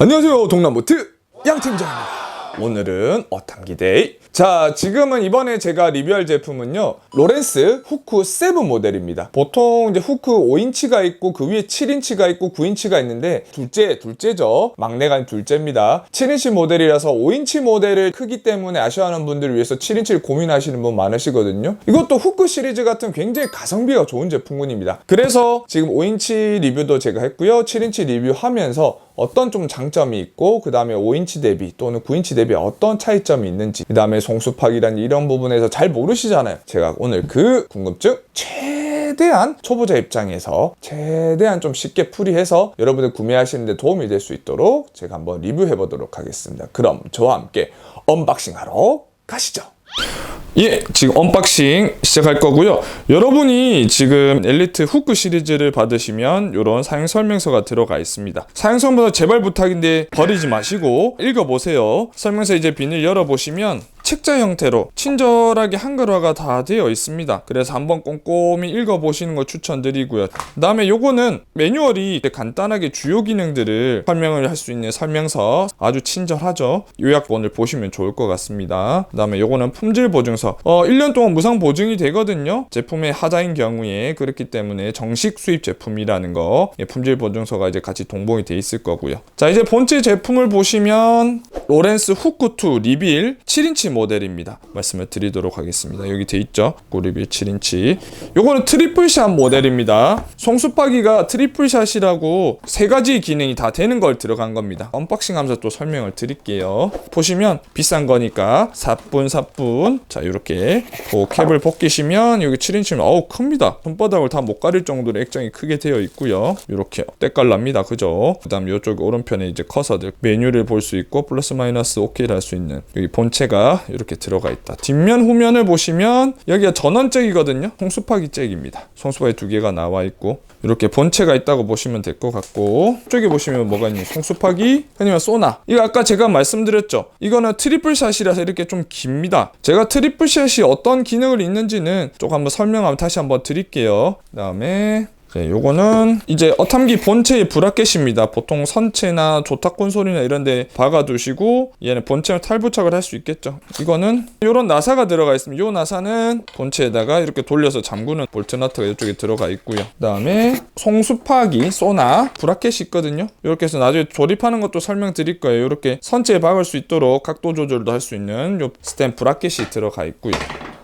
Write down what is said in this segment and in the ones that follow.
안녕하세요, 동남보트 양팀장입니다. 오늘은 어탐기데이. 자, 지금은 이번에 제가 리뷰할 제품은요, 로렌스 후크 7 모델입니다. 보통 이제 후크 5인치가 있고 그 위에 7인치가 있고 9인치가 있는데 둘째죠. 막내가 아닌 둘째입니다. 7인치 모델이라서 5인치 모델을 크기 때문에 아쉬워하는 분들을 위해서 7인치를 고민하시는 분 많으시거든요. 이것도 후크 시리즈 같은 굉장히 가성비가 좋은 제품군입니다. 그래서 지금 5인치 리뷰도 제가 했고요, 7인치 리뷰하면서 어떤 좀 장점이 있고, 그 다음에 5인치 대비 또는 9인치 대비 어떤 차이점이 있는지, 그 다음에 송수파기란 이런 부분에서 잘 모르시잖아요. 제가 오늘 그 궁금증 최대한 초보자 입장에서 최대한 좀 쉽게 풀이해서 여러분들 구매하시는데 도움이 될 수 있도록 제가 한번 리뷰해 보도록 하겠습니다. 그럼 저와 함께 언박싱 하러 가시죠. 예, 지금 언박싱 시작할 거고요. 여러분이 지금 엘리트 후크 시리즈를 받으시면 이런 사용 설명서가 들어가 있습니다. 사용 설명서 제발 부탁인데 버리지 마시고 읽어보세요. 설명서 이제 비닐 열어보시면 책자 형태로 친절하게 한글화가 다 되어 있습니다. 그래서 한번 꼼꼼히 읽어보시는 거 추천드리고요. 그 다음에 요거는 매뉴얼이 간단하게 주요 기능들을 설명을 할 수 있는 설명서, 아주 친절하죠. 요약본을 보시면 좋을 것 같습니다. 그 다음에 요거는 품질 보증서, 1년 동안 무상 보증이 되거든요. 제품의 하자인 경우에. 그렇기 때문에 정식 수입 제품이라는 거, 품질 보증서가 이제 같이 동봉이 돼 있을 거고요. 자, 이제 본체 제품을 보시면 로렌스 후크2 리빌 7인치 모델입니다. 말씀을 드리도록 하겠습니다. 여기 돼 있죠. 리빌 7인치. 요거는 트리플샷 모델입니다. 송수파기가 트리플샷이라고 3가지 기능이 다 되는 걸 들어간 겁니다. 언박싱 하면서 또 설명을 드릴게요. 보시면 비싼 거니까 사뿐. 자, 이렇게 캡을 벗기시면 여기 7인치면 어우 큽니다. 손바닥을 다 못 가릴 정도로 액정이 크게 되어 있고요. 이렇게 때깔납니다. 그죠? 그 다음 이쪽 오른편에 이제 커서들 메뉴를 볼 수 있고 플러스 마이너스 OK를 할 수 있는 여기 본체가 이렇게 들어가 있다. 뒷면 후면을 보시면 여기가 전원잭이거든요. 송수파기 잭입니다. 송수파기 2개가 나와 있고 이렇게 본체가 있다고 보시면 될 것 같고, 이쪽에 보시면 뭐가 있니? 송수파기, 아니면 소나. 이거 아까 제가 말씀드렸죠. 이거는 트리플샷이라서 이렇게 좀 깁니다. 제가 트리플샷이 어떤 기능을 있는지는 좀 한번 설명 다시 한번 드릴게요. 그 다음에 요거는 이제 어탐기 본체의 브라켓입니다. 보통 선체나 조탁 콘솔이나 이런 데 박아두시고 얘는 본체에 탈부착을 할 수 있겠죠. 이거는 이런 나사가 들어가 있습니다. 이 나사는 본체에다가 이렇게 돌려서 잠그는 볼트 너트가 이쪽에 들어가 있고요. 그 다음에 송수파기 소나 브라켓이 있거든요. 이렇게 해서 나중에 조립하는 것도 설명드릴 거예요. 이렇게 선체에 박을 수 있도록 각도 조절도 할 수 있는 요 스템 브라켓이 들어가 있고요.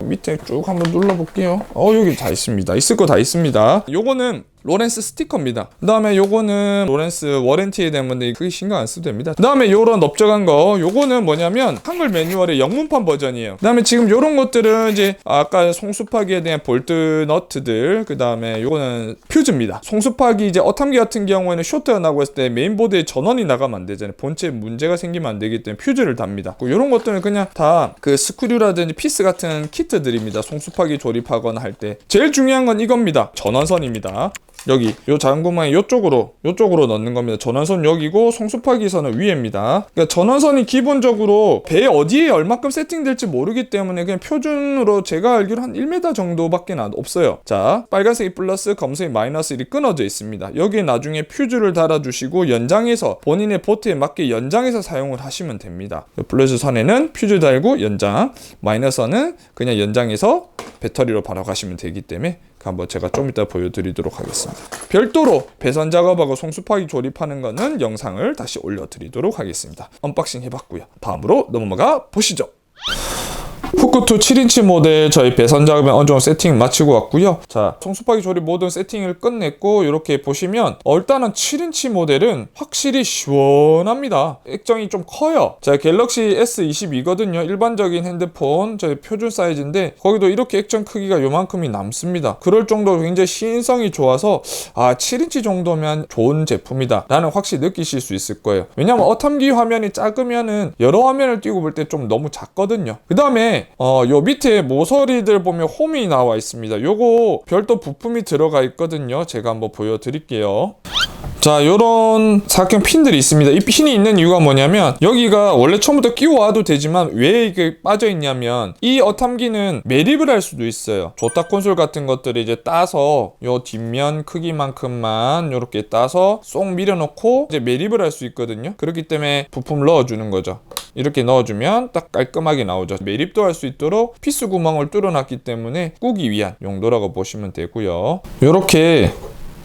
밑에 쭉 한번 눌러볼게요. 여기 다 있습니다. 있을 거 다 있습니다. 요거는 로렌스 스티커입니다. 그 다음에 요거는 로렌스 워런티에 대한 건데 크게 신경 안 써도 됩니다. 그 다음에 요런 넓적한 거, 요거는 뭐냐면 한글 매뉴얼의 영문판 버전이에요. 그 다음에 지금 요런 것들은 이제 아까 송수파기에 대한 볼트 너트들, 그 다음에 요거는 퓨즈입니다. 송수파기 이제 어탐기 같은 경우에는 쇼트가 나고 했을 때 메인보드에 전원이 나가면 안 되잖아요. 본체에 문제가 생기면 안 되기 때문에 퓨즈를 답니다. 요런 것들은 그냥 다 그 스크류라든지 피스 같은 키트들입니다. 송수파기 조립하거나 할 때 제일 중요한 건 이겁니다. 전원선입니다. 여기 요 작은 구멍에 요쪽으로 넣는 겁니다. 전원선 여기고 송수파기선은 위에입니다. 그러니까 전원선이 기본적으로 배 어디에 얼마큼 세팅될지 모르기 때문에 그냥 표준으로 제가 알기로 한 1m 정도밖에 없어요. 자, 빨간색이 플러스, 검은색이 마이너스 이렇게 끊어져 있습니다. 여기에 나중에 퓨즈를 달아주시고 연장해서 본인의 보트에 맞게 연장해서 사용을 하시면 됩니다. 플러스 선에는 퓨즈 달고 연장, 마이너스 선은 그냥 연장해서 배터리로 바로 가시면 되기 때문에 한번 제가 좀 이따 보여드리도록 하겠습니다. 별도로 배선 작업하고 송수파기 조립하는 거는 영상을 다시 올려드리도록 하겠습니다. 언박싱 해봤고요. 다음으로 넘어가 보시죠. 후크2 7인치 모델 저희 배선 작업에 어느 정도 세팅 마치고 왔고요. 자, 송수파기 조립 모든 세팅을 끝냈고 이렇게 보시면 일단은 7인치 모델은 확실히 시원합니다. 액정이 좀 커요. 자, 갤럭시 S22거든요. 일반적인 핸드폰 저희 표준 사이즈인데 거기도 이렇게 액정 크기가 요만큼이 남습니다. 그럴 정도로 굉장히 시인성이 좋아서 7인치 정도면 좋은 제품이다 라는 확실히 느끼실 수 있을 거예요. 왜냐면 어탐기 화면이 작으면은 여러 화면을 띄고 볼 때 좀 너무 작거든요. 그 다음에 요 밑에 모서리들 보면 홈이 나와 있습니다. 요거 별도 부품이 들어가 있거든요. 제가 한번 보여드릴게요. 자, 요런 사각형 핀들이 있습니다. 이 핀이 있는 이유가 뭐냐면 여기가 원래 처음부터 끼워와도 되지만 왜 이게 빠져있냐면 이 어탐기는 매립을 할 수도 있어요. 조타 콘솔 같은 것들을 이제 따서 요 뒷면 크기만큼만 요렇게 따서 쏙 밀어놓고 이제 매립을 할 수 있거든요. 그렇기 때문에 부품 넣어주는 거죠. 이렇게 넣어주면 딱 깔끔하게 나오죠. 매립도 할 수 있도록 피스 구멍을 뚫어놨기 때문에 꾸기 위한 용도라고 보시면 되고요. 요렇게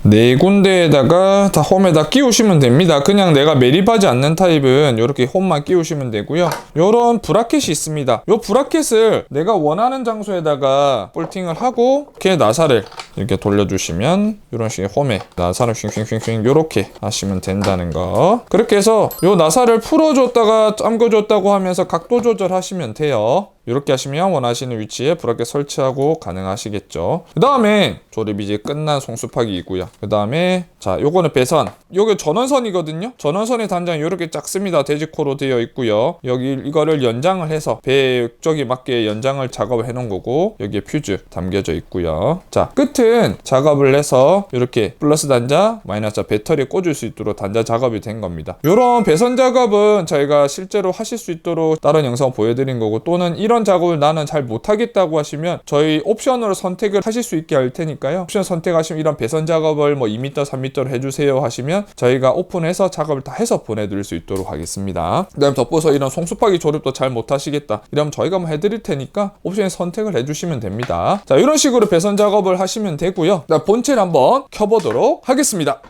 네 군데에다가 다 홈에다 끼우시면 됩니다. 그냥 내가 매립하지 않는 타입은 이렇게 홈만 끼우시면 되고요. 요런 브라켓이 있습니다. 요 브라켓을 내가 원하는 장소에다가 볼팅을 하고 이렇게 나사를 이렇게 돌려주시면 이런 식의 홈에 나사를 쉥쉥쉥쉥 요렇게 하시면 된다는 거. 그렇게 해서 요 나사를 풀어줬다가 잠궈줬다고 하면서 각도 조절하시면 돼요. 이렇게 하시면 원하시는 위치에 브라켓 설치하고 가능하시겠죠. 그 다음에 조립이 이제 끝난 송수파기이고요. 그 다음에 자, 요거는 배선. 요게 전원선이거든요. 전원선의 단장이 이렇게 작습니다. 돼지코로 되어 있고요. 여기 이거를 연장을 해서 배 쪽에 맞게 연장을 작업을 해놓은 거고 여기에 퓨즈 담겨져 있고요. 자, 끝은 작업을 해서 이렇게 플러스 단자, 마이너스 배터리에 꽂을 수 있도록 단자 작업이 된 겁니다. 요런 배선 작업은 저희가 실제로 하실 수 있도록 다른 영상 보여드린 거고 또는 이런 작업을 나는 잘 못하겠다고 하시면 저희 옵션으로 선택을 하실 수 있게 할 테니까요. 옵션 선택하시면 이런 배선 작업을 뭐 2m, 3m로 해주세요 하시면 저희가 오픈해서 작업을 다 해서 보내드릴 수 있도록 하겠습니다. 그 다음에 덮어서 이런 송수파기 조립도 잘 못하시겠다 이러면 저희가 한번 해드릴 테니까 옵션에 선택을 해주시면 됩니다. 자, 이런 식으로 배선 작업을 하시면 되고요. 자, 본체를 한번 켜보도록 하겠습니다.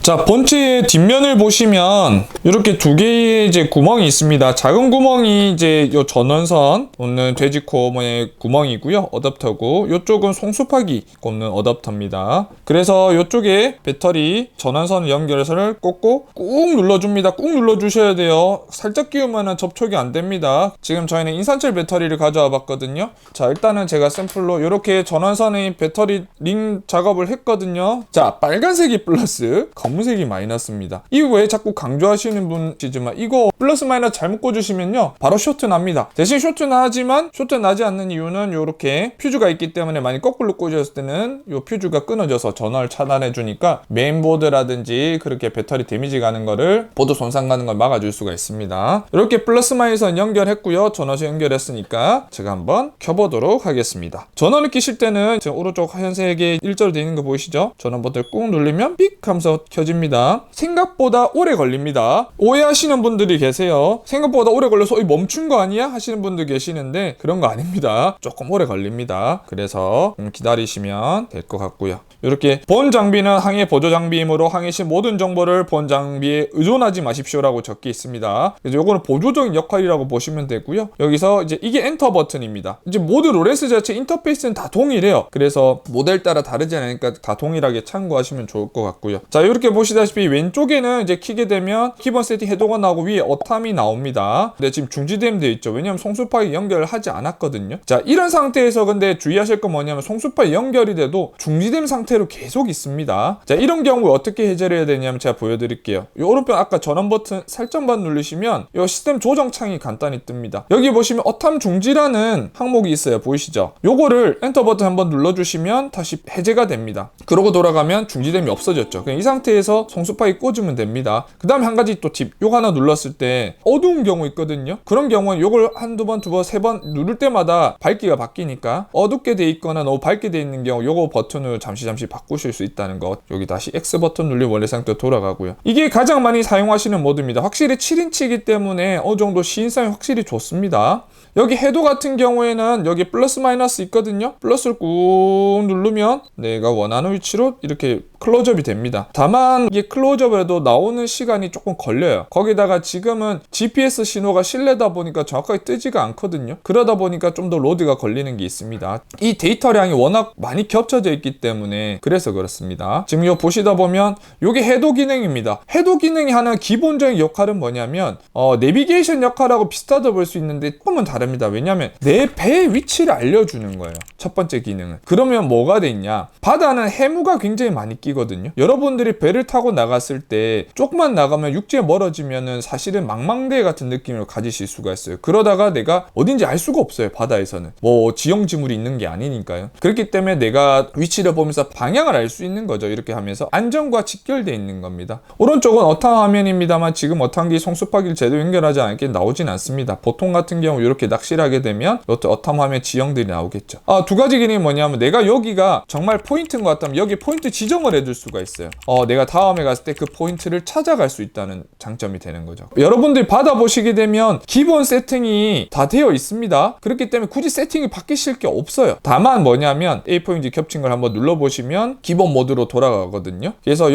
자, 본체 뒷면을 보시면 이렇게 두 개의 이제 구멍이 있습니다. 작은 구멍이 이제 요 전원선 꽂는 돼지코어의 구멍이고요. 어댑터고 이쪽은 송수파기 꽂는 어댑터입니다. 그래서 이쪽에 배터리 전원선을 연결해서 꽂고 꾹 눌러줍니다. 꾹 눌러주셔야 돼요. 살짝 끼우면 접촉이 안 됩니다. 지금 저희는 인산철 배터리를 가져와 봤거든요. 자, 일단은 제가 샘플로 이렇게 전원선의 배터리 링 작업을 했거든요. 자, 빨간색이 플러스, 검은색이 마이너스입니다. 이거 왜 자꾸 강조하시는 분이지만 이거 플러스 마이너스 잘못 꽂으시면요 바로 쇼트 납니다. 대신 쇼트 나지만 쇼트 나지 않는 이유는 이렇게 퓨즈가 있기 때문에 만약 거꾸로 꽂았을 때는 이 퓨즈가 끊어져서 전원을 차단해 주니까 메인보드라든지 그렇게 배터리 데미지 가는 거를 보드 손상 가는 걸 막아줄 수가 있습니다. 이렇게 플러스 마이너스 연결했고요. 전원선 연결했으니까 제가 한번 켜보도록 하겠습니다. 전원을 끼실 때는 지금 오른쪽 하얀색에 일자로 되어 있는 거 보이시죠? 전원 버튼을 꾹 누르면 삑 하면서 켜집니다. 생각보다 오래 걸립니다. 오해하시는 분들이 계세요. 생각보다 오래 걸려서 멈춘 거 아니야? 하시는 분들 계시는데 그런 거 아닙니다. 조금 오래 걸립니다. 그래서 기다리시면 될 것 같고요. 이렇게 본 장비는 항해 보조 장비이므로 항해 시 모든 정보를 본 장비에 의존하지 마십시오라고 적혀 있습니다. 그래서 요거는 보조적인 역할이라고 보시면 되고요. 여기서 이제 이게 엔터 버튼입니다. 이제 모든 로렌스 자체 인터페이스는 다 동일해요. 그래서 모델 따라 다르지 않으니까 다 동일하게 참고하시면 좋을 것 같고요. 자, 이렇게 보시다시피 왼쪽에는 이제 키게 되면 기본 세팅 해도가 나오고 위에 어탐이 나옵니다. 근데 지금 중지됨 되어 있죠. 왜냐면 송수파이 연결을 하지 않았거든요. 자, 이런 상태에서 근데 주의하실 건 뭐냐면 송수파이 연결이 돼도 중지됨 상태로 계속 있습니다. 자, 이런 경우에 어떻게 해결해야 되냐면 제가 보여드릴게요. 이 오른편 아까 전원 버튼 살짝만 누르시면 이 시스템 조정 창이 간단히 뜹니다. 여기 보시면 어탐 중지라는 항목이 있어요. 보이시죠? 요거를 엔터 버튼 한번 눌러주시면 다시 해제가 됩니다. 그러고 돌아가면 중지됨이 없어졌죠. 그냥 이 상태에서 송수파이 꽂으면 됩니다. 그 다음에 한 가지 또 팁. 요거 하나 눌렀을 때 어두운 경우 있거든요. 그런 경우는 요걸 한두 번, 두 번, 세 번 누를 때마다 밝기가 바뀌니까 어둡게 돼 있거나 너무 밝게 돼 있는 경우 요거 버튼을 잠시 바꾸실 수 있다는 것. 여기 다시 X 버튼 눌리면 원래 상태로 돌아가고요. 이게 가장 많이 사용하시는 모드입니다. 확실히 7인치이기 때문에 어느 정도 시인성이 확실히 좋습니다. 여기 해도 같은 경우에는 여기 플러스 마이너스 있거든요. 플러스를 꾹 누르면 내가 원하는 위치로 이렇게 클로즈업이 됩니다. 다만 이게 클로즈업을 해도 나오는 시간이 조금 걸려요. 거기다가 지금은 GPS 신호가 실내다 보니까 정확하게 뜨지가 않거든요. 그러다 보니까 좀 더 로드가 걸리는 게 있습니다. 이 데이터량이 워낙 많이 겹쳐져 있기 때문에 그래서 그렇습니다. 지금 이거 보시다 보면 이게 해도 기능입니다. 해도 기능이 하는 기본적인 역할은 뭐냐면 내비게이션 역할하고 비슷하다 볼 수 있는데 조금은 다릅니다. 왜냐면 내 배의 위치를 알려주는 거예요. 첫 번째 기능은. 그러면 뭐가 돼 있냐? 바다는 해무가 굉장히 많이 바뀌거든요. 여러분들이 배를 타고 나갔을 때 조금만 나가면 육지에 멀어지면은 사실은 망망대해 같은 느낌을 가지실 수가 있어요. 그러다가 내가 어딘지 알 수가 없어요. 바다에서는 뭐 지형지물이 있는 게 아니니까요. 그렇기 때문에 내가 위치를 보면서 방향을 알 수 있는 거죠. 이렇게 하면서 안전과 직결되어 있는 겁니다. 오른쪽은 어탕 화면입니다만 지금 어탕기 송수파기를 제대로 연결하지 않게 나오진 않습니다. 보통 같은 경우 이렇게 낚시를 하게 되면 이것도 어탕 화면 지형들이 나오겠죠. 두 가지 기능이 뭐냐면 내가 여기가 정말 포인트인 것 같다면 여기 포인트 지정을 해둘 수가 있어요. 내가 다음에 갔을 때 그 포인트를 찾아갈 수 있다는 장점이 되는 거죠. 여러분들이 받아보시게 되면 기본 세팅이 다 되어 있습니다. 그렇기 때문에 굳이 세팅이 바뀌실 게 없어요. 다만 뭐냐면 A4용지 겹친 걸 한번 눌러보시면 기본 모드로 돌아가거든요. 그래서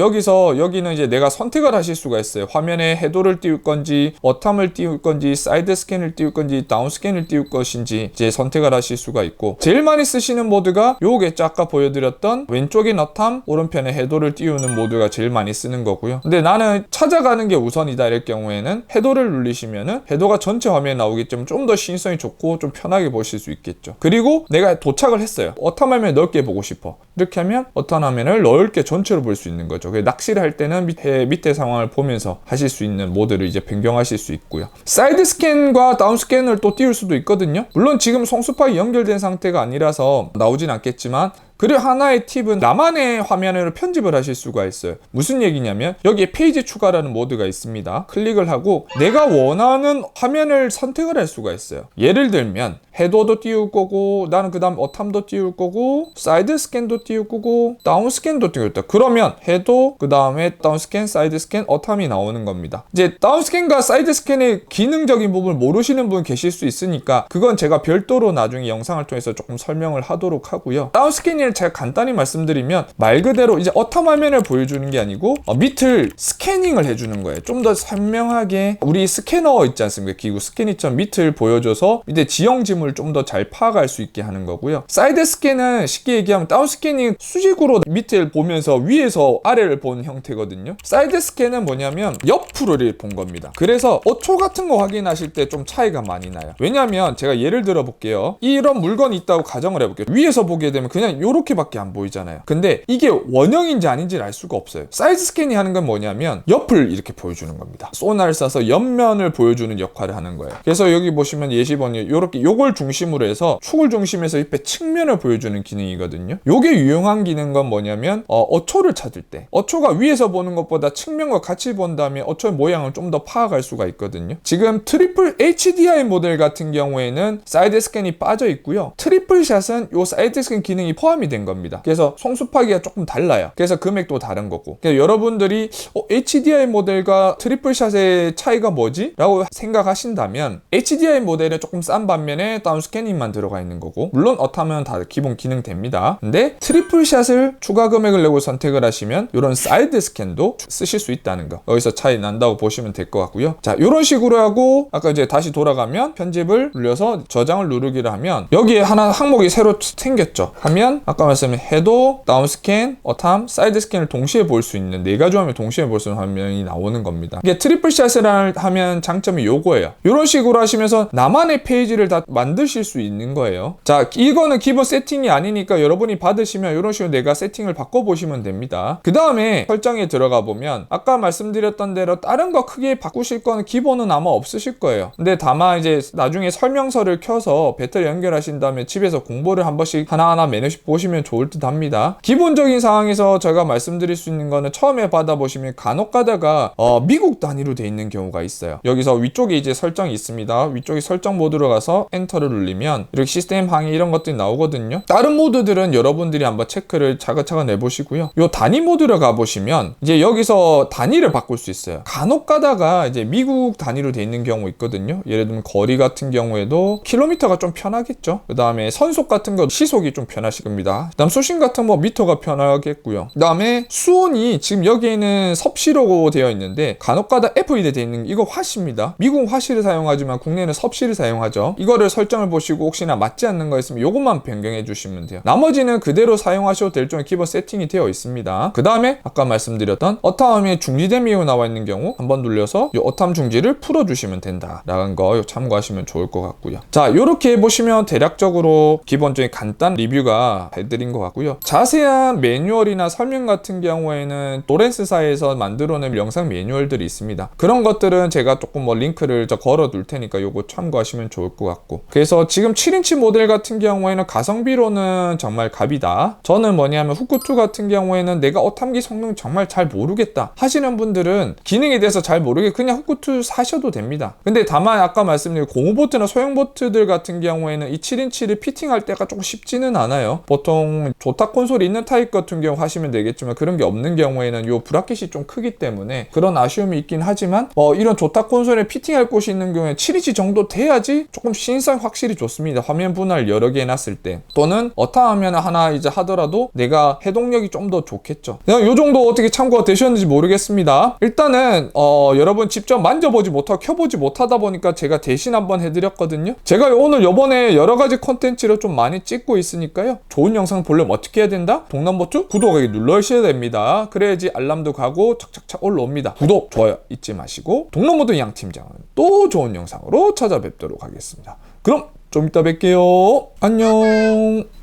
여기는 이제 내가 선택을 하실 수가 있어요. 화면에 해도를 띄울 건지 어탐을 띄울 건지 사이드 스캔을 띄울 건지 다운 스캔을 띄울 것인지 이제 선택을 하실 수가 있고, 제일 많이 쓰시는 모드가 요게 아까 보여드렸던 왼쪽에 어탐 오른편에 해도를 띄우는 모드가 제일 많이 쓰는 거고요. 근데 나는 찾아가는 게 우선이다 이럴 경우에는 해도를 누르시면은 해도가 전체 화면에 나오기 때문에 좀 더 시인성이 좋고 좀 편하게 보실 수 있겠죠. 그리고 내가 도착을 했어요. 어탐 화면을 넓게 보고 싶어. 이렇게 하면 어떤 화면을 넓게 전체로 볼 수 있는 거죠. 낚시를 할 때는 밑에 상황을 보면서 하실 수 있는 모드를 이제 변경하실 수 있고요. 사이드 스캔과 다운 스캔을 또 띄울 수도 있거든요. 물론 지금 송수파이 연결된 상태가 아니라서 나오진 않겠지만, 그리고 하나의 팁은 나만의 화면으로 편집을 하실 수가 있어요. 무슨 얘기냐면 여기에 페이지 추가라는 모드가 있습니다. 클릭을 하고 내가 원하는 화면을 선택을 할 수가 있어요. 예를 들면 해도도 띄울 거고, 나는 그 다음 어탐도 띄울 거고, 사이드 스캔도 띄울 거고, 다운 스캔도 띄우겠다. 그러면 해도, 그 다음에 다운 스캔, 사이드 스캔, 어탐이 나오는 겁니다. 이제 다운 스캔과 사이드 스캔의 기능적인 부분을 모르시는 분 계실 수 있으니까 그건 제가 별도로 나중에 영상을 통해서 조금 설명을 하도록 하고요. 다운 스캔을 제가 간단히 말씀드리면 말 그대로 이제 어탐 화면을 보여주는 게 아니고 밑을 스캐닝을 해주는 거예요. 좀 더 선명하게 우리 스캐너 있지 않습니까? 기구 스캐니처럼 밑을 보여줘서 밑에 지형지물 좀 더 잘 파악할 수 있게 하는 거고요. 사이드 스캔은 쉽게 얘기하면 다운 스캐닝 수직으로 밑을 보면서 위에서 아래를 본 형태거든요. 사이드 스캔은 뭐냐면 옆으로 본 겁니다. 그래서 어초 같은 거 확인하실 때 좀 차이가 많이 나요. 왜냐면 제가 예를 들어 볼게요. 이런 물건이 있다고 가정을 해볼게요. 위에서 보게 되면 그냥 요렇게밖에 안 보이잖아요. 근데 이게 원형인지 아닌지를 알 수가 없어요. 사이드 스캔이 하는 건 뭐냐면 옆을 이렇게 보여주는 겁니다. 소나를 쏴서 옆면을 보여주는 역할을 하는 거예요. 그래서 여기 보시면 예시번이 요렇게 요걸 중심으로 해서 축을 중심에서 옆에 측면을 보여주는 기능이거든요. 요게 유용한 기능은 뭐냐면 어초를 찾을 때 어초가 위에서 보는 것보다 측면과 같이 본 다음에 어초의 모양을 좀 더 파악할 수가 있거든요. 지금 트리플 HDI 모델 같은 경우에는 사이드 스캔이 빠져 있고요. 트리플 샷은 요 사이드 스캔 기능이 포함이 된 겁니다. 그래서 송수파기가 조금 달라요. 그래서 금액도 다른 거고. 그래서 여러분들이 HDI 모델과 트리플 샷의 차이가 뭐지? 라고 생각하신다면 HDI 모델은 조금 싼 반면에 다운 스캐닝만 들어가 있는 거고, 물론 어타면 다 기본 기능 됩니다. 근데 트리플 샷을 추가 금액을 내고 선택을 하시면 이런 사이드 스캔도 쓰실 수 있다는 거, 여기서 차이 난다고 보시면 될 것 같고요. 자, 이런 식으로 하고 아까 이제 다시 돌아가면 편집을 눌러서 저장을 누르기를 하면 여기에 하나 항목이 새로 생겼죠. 하면 아까 말씀드린 해도, 다운 스캔, 어탐, 사이드 스캔을 동시에 볼 수 있는 네 가지 화면을 동시에 볼 수 있는 화면이 나오는 겁니다. 이게 트리플 샷을 하면 장점이 요거예요. 이런 식으로 하시면서 나만의 페이지를 다 만드실 수 있는 거예요. 자, 이거는 기본 세팅이 아니니까 여러분이 받으시면 이런 식으로 내가 세팅을 바꿔보시면 됩니다. 그 다음에 설정에 들어가 보면 아까 말씀드렸던 대로 다른 거 크게 바꾸실 거는 기본은 아마 없으실 거예요. 근데 다만 이제 나중에 설명서를 켜서 배터리 연결하신 다음에 집에서 공부를 한 번씩 하나하나 매너씩 보시면 좋을 듯 합니다. 기본적인 상황에서 제가 말씀드릴 수 있는 거는 처음에 받아보시면 간혹 가다가 미국 단위로 돼 있는 경우가 있어요. 여기서 위쪽에 이제 설정이 있습니다. 위쪽에 설정 모드로 가서 엔터를 누르면 이렇게 시스템 항의 이런 것들이 나오거든요. 다른 모드들은 여러분들이 한번 체크를 차근차근 내보시고요. 요 단위 모드로 가보시면 이제 여기서 단위를 바꿀 수 있어요. 간혹 가다가 이제 미국 단위로 돼 있는 경우 있거든요. 예를 들면 거리 같은 경우에도 킬로미터가 좀 편하겠죠. 그 다음에 선속 같은 거 시속이 좀 편하실 겁니다. 그 다음 수신 같은 거 미터가 편하겠고요. 그 다음에 수온이 지금 여기에는 섭씨로 되어 있는데 간혹 가다 FED 되어 있는 이거 화씨입니다. 미국 화씨를 사용하지만 국내는 섭씨를 사용하죠. 이거를 설정 설정을 보시고 혹시나 맞지 않는 거 있으면 요것만 변경해 주시면 돼요. 나머지는 그대로 사용하셔도 될 정도의 기본 세팅이 되어 있습니다. 그 다음에 아까 말씀드렸던 어탐이 중지됨 이후 나와 있는 경우 한번 눌려서 이 어탐 중지를 풀어주시면 된다라는 거 참고하시면 좋을 것 같고요. 자, 이렇게 해보시면 대략적으로 기본적인 간단 리뷰가 해드린 것 같고요. 자세한 매뉴얼이나 설명 같은 경우에는 로렌스사에서 만들어낸 영상 매뉴얼들이 있습니다. 그런 것들은 제가 조금 링크를 걸어 둘 테니까 요거 참고하시면 좋을 것 같고, 그래서 지금 7인치 모델 같은 경우에는 가성비로는 정말 갑이다. 저는 뭐냐면 후크2 같은 경우에는 내가 어탐기 성능 정말 잘 모르겠다 하시는 분들은 기능에 대해서 잘 모르게 그냥 후크2 사셔도 됩니다. 근데 다만 아까 말씀드린 고무보트나 소형 보트들 같은 경우에는 이 7인치를 피팅할 때가 조금 쉽지는 않아요. 보통 조타 콘솔이 있는 타입 같은 경우 하시면 되겠지만 그런 게 없는 경우에는 요 브라켓이 좀 크기 때문에 그런 아쉬움이 있긴 하지만 이런 조타 콘솔에 피팅할 곳이 있는 경우에 7인치 정도 돼야지 조금 신상 확실히 좋습니다. 화면 분할 여러 개 해놨을 때, 또는 어타하면 하나 이제 하더라도 내가 해동력이 좀 더 좋겠죠. 그냥 요 정도 어떻게 참고가 되셨는지 모르겠습니다. 일단은 여러분 직접 만져보지 못하고 켜보지 못하다 보니까 제가 대신 한번 해드렸거든요. 제가 오늘 요번에 여러 가지 콘텐츠를 좀 많이 찍고 있으니까요. 좋은 영상 보려면 어떻게 해야 된다? 동남버튼 구독하기 눌러주셔야 됩니다. 그래야지 알람도 가고 착착착 올라옵니다. 구독, 좋아요 잊지 마시고 동남버튼 양 팀장은 또 좋은 영상으로 찾아뵙도록 하겠습니다. 그럼 좀 이따 뵐게요. 안녕.